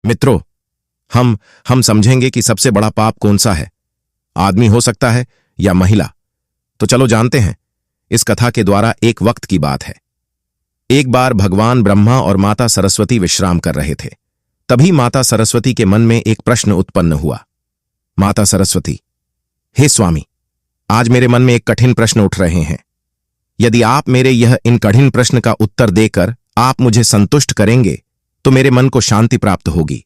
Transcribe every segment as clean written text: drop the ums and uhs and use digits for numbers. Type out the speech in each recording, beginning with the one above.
मित्रों, हम समझेंगे कि सबसे बड़ा पाप कौन सा है। आदमी हो सकता है या महिला। तो चलो जानते हैं। इस कथा के द्वारा एक वक्त की बात है। एक बार भगवान ब्रह्मा और माता सरस्वती विश्राम कर रहे थे। तभी माता सरस्वती के मन में एक प्रश्न उत्पन्न हुआ। माता सरस्वती: हे स्वामी, आज मेरे मन में एक कठिन प्रश्न उठ रहे हैं। यदि आप मेरे यह इन कठिन प्रश्न का उत्तर देकर आप मुझे संतुष्ट करेंगे तो मेरे मन को शांति प्राप्त होगी।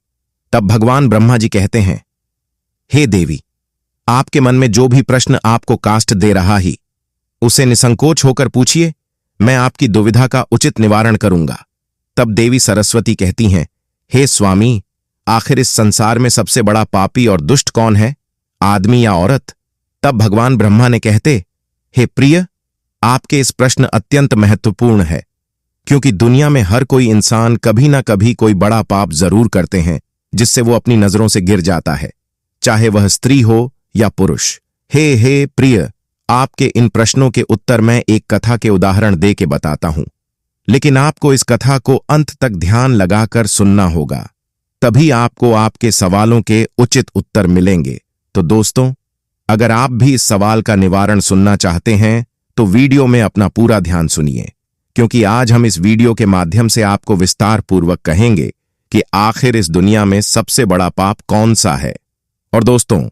तब भगवान ब्रह्मा जी कहते हैं, हे देवी, आपके मन में जो भी प्रश्न आपको काष्ट दे रहा ही, उसे निसंकोच होकर पूछिए, मैं आपकी दुविधा का उचित निवारण करूंगा। तब देवी सरस्वती कहती हैं, हे स्वामी, आखिर इस संसार में सबसे बड़ा पापी और दुष्ट कौन है, आदमी या औरत? तब भगवान ब्रह्मा ने कहते, हे प्रिय, आपके इस प्रश्न अत्यंत महत्वपूर्ण है, क्योंकि दुनिया में हर कोई इंसान कभी ना कभी कोई बड़ा पाप जरूर करते हैं जिससे वो अपनी नजरों से गिर जाता है, चाहे वह स्त्री हो या पुरुष। हे प्रिय, आपके इन प्रश्नों के उत्तर मैं एक कथा के उदाहरण दे के बताता हूं, लेकिन आपको इस कथा को अंत तक ध्यान लगाकर सुनना होगा, तभी आपको आपके सवालों के उचित उत्तर मिलेंगे। तो दोस्तों, अगर आप भी इस सवाल का निवारण सुनना चाहते हैं तो वीडियो में अपना पूरा ध्यान सुनिए, क्योंकि आज हम इस वीडियो के माध्यम से आपको विस्तार पूर्वक कहेंगे कि आखिर इस दुनिया में सबसे बड़ा पाप कौन सा है। और दोस्तों,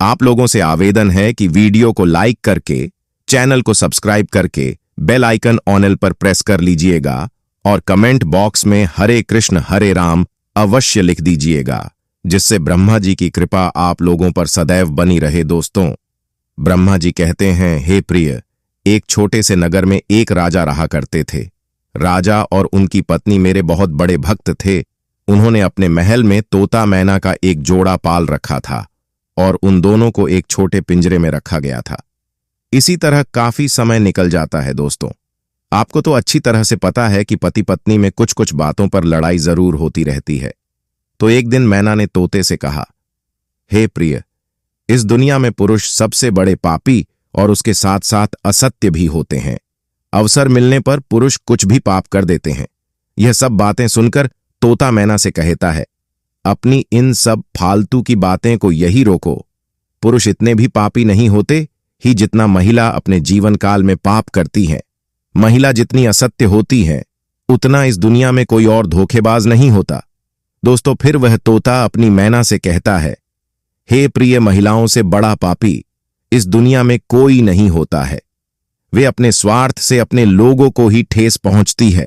आप लोगों से आवेदन है कि वीडियो को लाइक करके, चैनल को सब्सक्राइब करके बेल आइकन ऑन पर प्रेस कर लीजिएगा और कमेंट बॉक्स में हरे कृष्ण हरे राम अवश्य लिख दीजिएगा, जिससे ब्रह्मा जी की कृपा आप लोगों पर सदैव बनी रहे। दोस्तों, ब्रह्मा जी कहते हैं, हे प्रिय, एक छोटे से नगर में एक राजा रहा करते थे। राजा और उनकी पत्नी मेरे बहुत बड़े भक्त थे। उन्होंने अपने महल में तोता मैना का एक जोड़ा पाल रखा था और उन दोनों को एक छोटे पिंजरे में रखा गया था। इसी तरह काफी समय निकल जाता है। दोस्तों, आपको तो अच्छी तरह से पता है कि पति पत्नी में कुछ कुछ बातों पर लड़ाई जरूर होती रहती है। तो एक दिन मैना ने तोते से कहा, हे प्रिय, इस दुनिया में पुरुष सबसे बड़े पापी और उसके साथ साथ असत्य भी होते हैं। अवसर मिलने पर पुरुष कुछ भी पाप कर देते हैं। यह सब बातें सुनकर तोता मैना से कहता है, अपनी इन सब फालतू की बातें को यही रोको। पुरुष इतने भी पापी नहीं होते ही जितना महिला अपने जीवन काल में पाप करती है। महिला जितनी असत्य होती है उतना इस दुनिया में कोई और धोखेबाज नहीं होता। दोस्तों, फिर वह तोता अपनी मैना से कहता है, हे प्रिय, महिलाओं से बड़ा पापी इस दुनिया में कोई नहीं होता है। वे अपने स्वार्थ से अपने लोगों को ही ठेस पहुंचती है,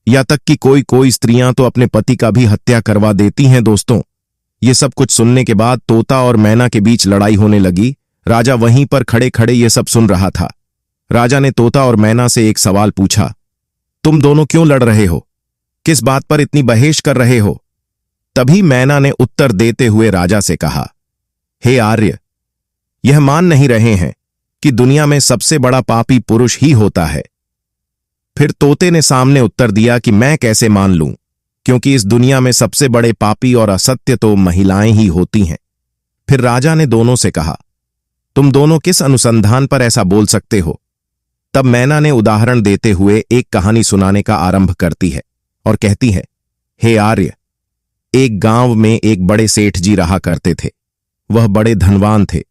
या तक कि कोई स्त्रियां तो अपने पति का भी हत्या करवा देती हैं। दोस्तों, ये सब कुछ सुनने के बाद तोता और मैना के बीच लड़ाई होने लगी। राजा वहीं पर खड़े खड़े ये सब सुन रहा था। राजा ने तोता और मैना से एक सवाल पूछा, तुम दोनों क्यों लड़ रहे हो? किस बात पर इतनी बहेश कर रहे हो? तभी मैना ने उत्तर देते हुए राजा से कहा, हे आर्य, यह मान नहीं रहे हैं कि दुनिया में सबसे बड़ा पापी पुरुष ही होता है। फिर तोते ने सामने उत्तर दिया कि मैं कैसे मान लूं, क्योंकि इस दुनिया में सबसे बड़े पापी और असत्य तो महिलाएं ही होती हैं। फिर राजा ने दोनों से कहा, तुम दोनों किस अनुसंधान पर ऐसा बोल सकते हो? तब मैना ने उदाहरण देते हुए एक कहानी सुनाने का आरंभ करती है और कहती है, हे आर्य, एक गांव में एक बड़े सेठ जी रहा करते थे। वह बड़े धनवान थे,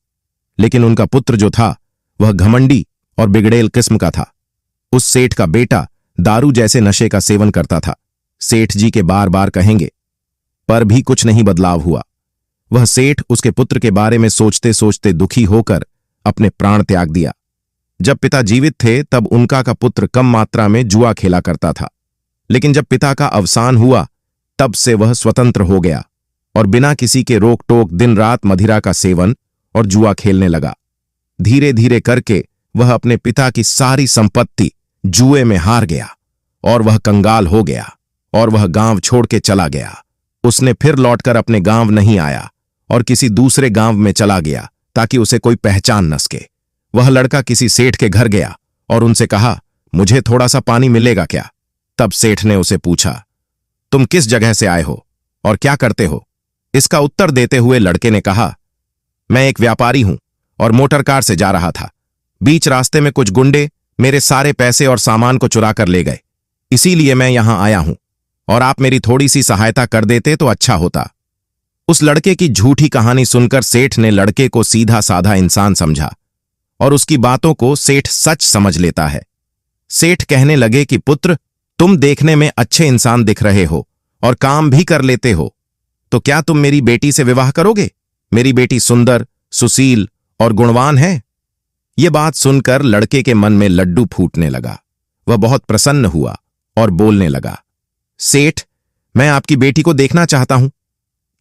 लेकिन उनका पुत्र जो था वह घमंडी और बिगड़ेल किस्म का था। उस सेठ का बेटा दारू जैसे नशे का सेवन करता था। सेठ जी के बार बार कहेंगे पर भी कुछ नहीं बदलाव हुआ। वह सेठ उसके पुत्र के बारे में सोचते सोचते दुखी होकर अपने प्राण त्याग दिया। जब पिता जीवित थे तब उनका का पुत्र कम मात्रा में जुआ खेला करता था, लेकिन जब पिता का अवसान हुआ तब से वह स्वतंत्र हो गया और बिना किसी के रोक टोक दिन रात मदिरा का सेवन और जुआ खेलने लगा। धीरे धीरे करके वह अपने पिता की सारी संपत्ति जुए में हार गया और वह कंगाल हो गया और वह गांव छोड़ के चला गया। उसने फिर लौटकर अपने गांव नहीं आया और किसी दूसरे गांव में चला गया ताकि उसे कोई पहचान न सके। वह लड़का किसी सेठ के घर गया और उनसे कहा, मुझे थोड़ा सा पानी मिलेगा क्या? तब सेठ ने उसे पूछा, तुम किस जगह से आए हो और क्या करते हो? इसका उत्तर देते हुए लड़के ने कहा, मैं एक व्यापारी हूं और मोटर कार से जा रहा था। बीच रास्ते में कुछ गुंडे मेरे सारे पैसे और सामान को चुरा कर ले गए, इसीलिए मैं यहां आया हूं। और आप मेरी थोड़ी सी सहायता कर देते तो अच्छा होता। उस लड़के की झूठी कहानी सुनकर सेठ ने लड़के को सीधा साधा इंसान समझा और उसकी बातों को सेठ सच समझ लेता है। सेठ कहने लगे कि पुत्र, तुम देखने में अच्छे इंसान दिख रहे हो और काम भी कर लेते हो, तो क्या तुम मेरी बेटी से विवाह करोगे? मेरी बेटी सुंदर, सुशील और गुणवान है। ये बात सुनकर लड़के के मन में लड्डू फूटने लगा। वह बहुत प्रसन्न हुआ और बोलने लगा, सेठ, मैं आपकी बेटी को देखना चाहता हूं।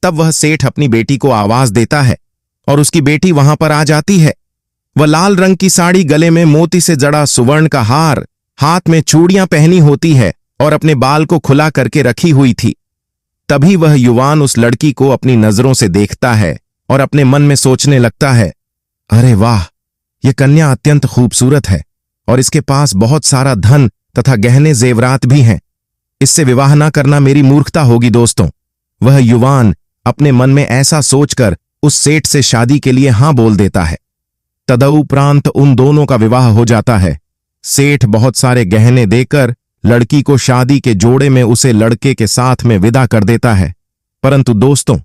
तब वह सेठ अपनी बेटी को आवाज देता है और उसकी बेटी वहां पर आ जाती है। वह लाल रंग की साड़ी, गले में मोती से जड़ा सुवर्ण का हार, हाथ में चूड़ियां पहनी होती है और अपने बाल को खुला करके रखी हुई थी। तभी वह युवान उस लड़की को अपनी नजरों से देखता है और अपने मन में सोचने लगता है, अरे वाह, यह कन्या अत्यंत खूबसूरत है और इसके पास बहुत सारा धन तथा गहने जेवरात भी हैं। इससे विवाह न करना मेरी मूर्खता होगी। दोस्तों, वह युवान अपने मन में ऐसा सोचकर उस सेठ से शादी के लिए हां बोल देता है। तदुपरांत उन दोनों का विवाह हो जाता है। सेठ बहुत सारे गहने देकर लड़की को शादी के जोड़े में उसे लड़के के साथ में विदा कर देता है। परंतु दोस्तों,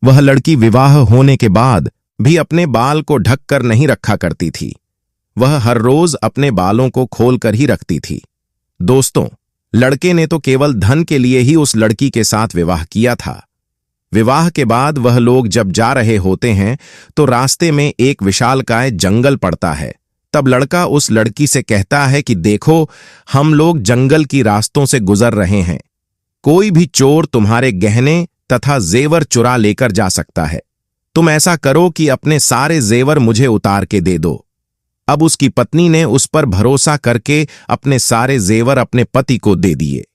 वह लड़की विवाह होने के बाद भी अपने बाल को ढक कर नहीं रखा करती थी। वह हर रोज अपने बालों को खोलकर ही रखती थी। दोस्तों, लड़के ने तो केवल धन के लिए ही उस लड़की के साथ विवाह किया था। विवाह के बाद वह लोग जब जा रहे होते हैं तो रास्ते में एक विशालकाय जंगल पड़ता है। तब लड़का उस लड़की से कहता है कि देखो, हम लोग जंगल की रास्तों से गुजर रहे हैं। कोई भी चोर तुम्हारे गहने तथा जेवर चुरा लेकर जा सकता है। तुम ऐसा करो कि अपने सारे जेवर मुझे उतार के दे दो। अब उसकी पत्नी ने उस पर भरोसा करके अपने सारे जेवर अपने पति को दे दिए।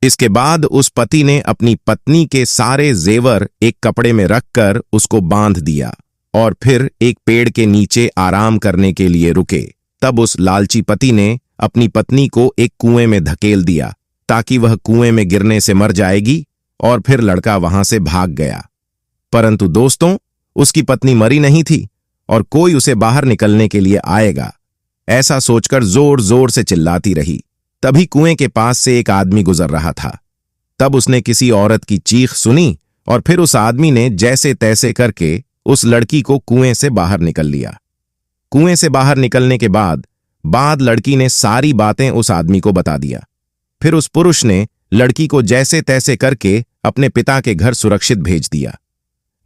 इसके बाद उस पति ने अपनी पत्नी के सारे जेवर एक कपड़े में रखकर उसको बांध दिया और फिर एक पेड़ के नीचे आराम करने के लिए रुके। तब उस लालची पति ने अपनी पत्नी को एक कुएं में धकेल दिया ताकि वह कुएं में गिरने से मर जाएगी, और फिर लड़का वहां से भाग गया। परंतु दोस्तों, उसकी पत्नी मरी नहीं थी और कोई उसे बाहर निकलने के लिए आएगा, ऐसा सोचकर जोर जोर से चिल्लाती रही। तभी कुएं के पास से एक आदमी गुजर रहा था। तब उसने किसी औरत की चीख सुनी और फिर उस आदमी ने जैसे तैसे करके उस लड़की को कुएं से बाहर निकल लिया। कुएं से बाहर निकलने के बाद लड़की ने सारी बातें उस आदमी को बता दिया। फिर उस पुरुष ने लड़की को जैसे तैसे करके अपने पिता के घर सुरक्षित भेज दिया।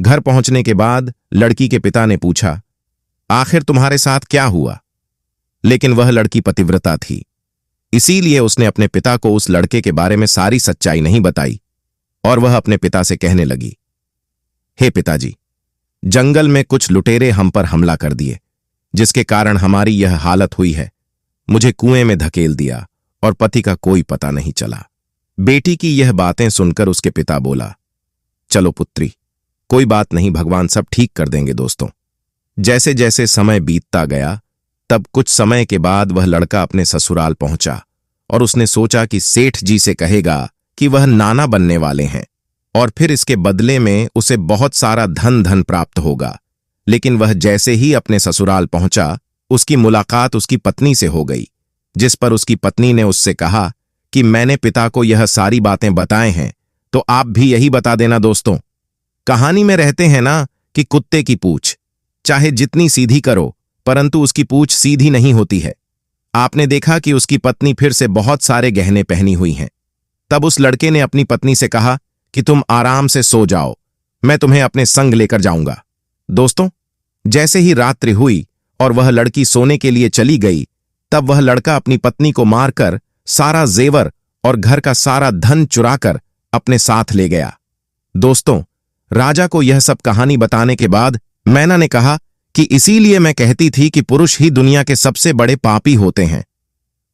घर पहुंचने के बाद लड़की के पिता ने पूछा, आखिर तुम्हारे साथ क्या हुआ? लेकिन वह लड़की पतिव्रता थी, इसीलिए उसने अपने पिता को उस लड़के के बारे में सारी सच्चाई नहीं बताई और वह अपने पिता से कहने लगी, हे पिताजी, जंगल में कुछ लुटेरे हम पर हमला कर दिए, जिसके कारण हमारी यह हालत हुई है। मुझे कुएं में धकेल दिया और पति का कोई पता नहीं चला। बेटी की यह बातें सुनकर उसके पिता बोला, चलो पुत्री, कोई बात नहीं, भगवान सब ठीक कर देंगे। दोस्तों, जैसे जैसे समय बीतता गया, तब कुछ समय के बाद वह लड़का अपने ससुराल पहुंचा और उसने सोचा कि सेठ जी से कहेगा कि वह नाना बनने वाले हैं और फिर इसके बदले में उसे बहुत सारा धन प्राप्त होगा। लेकिन वह जैसे ही अपने ससुराल पहुंचा, उसकी मुलाकात उसकी पत्नी से हो गई, जिस पर उसकी पत्नी ने उससे कहा कि मैंने पिता को यह सारी बातें बताए हैं, तो आप भी यही बता देना। दोस्तों, कहानी में रहते हैं ना कि कुत्ते की पूंछ चाहे जितनी सीधी करो, परंतु उसकी पूंछ सीधी नहीं होती है। आपने देखा कि उसकी पत्नी फिर से बहुत सारे गहने पहनी हुई हैं। तब उस लड़के ने अपनी पत्नी से कहा कि तुम आराम से सो जाओ, मैं तुम्हें अपने संग लेकर जाऊंगा। दोस्तों, जैसे ही रात्रि हुई और वह लड़की सोने के लिए चली गई, तब वह लड़का अपनी पत्नी को मारकर सारा जेवर और घर का सारा धन चुराकर अपने साथ ले गया। दोस्तों, राजा को यह सब कहानी बताने के बाद मैना ने कहा कि इसीलिए मैं कहती थी कि पुरुष ही दुनिया के सबसे बड़े पापी होते हैं।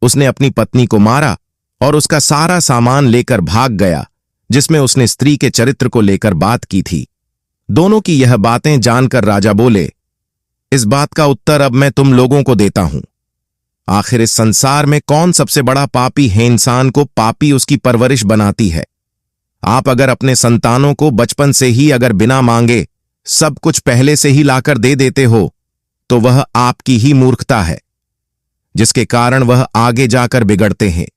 उसने अपनी पत्नी को मारा और उसका सारा सामान लेकर भाग गया, जिसमें उसने स्त्री के चरित्र को लेकर बात की थी। दोनों की यह बातें जानकर राजा बोले, इस बात का उत्तर अब मैं तुम लोगों को देता हूं। आखिर इस संसार में कौन सबसे बड़ा पापी है? इंसान को पापी उसकी परवरिश बनाती है। आप अगर अपने संतानों को बचपन से ही अगर बिना मांगे सब कुछ पहले से ही लाकर दे देते हो, तो वह आपकी ही मूर्खता है, जिसके कारण वह आगे जाकर बिगड़ते हैं।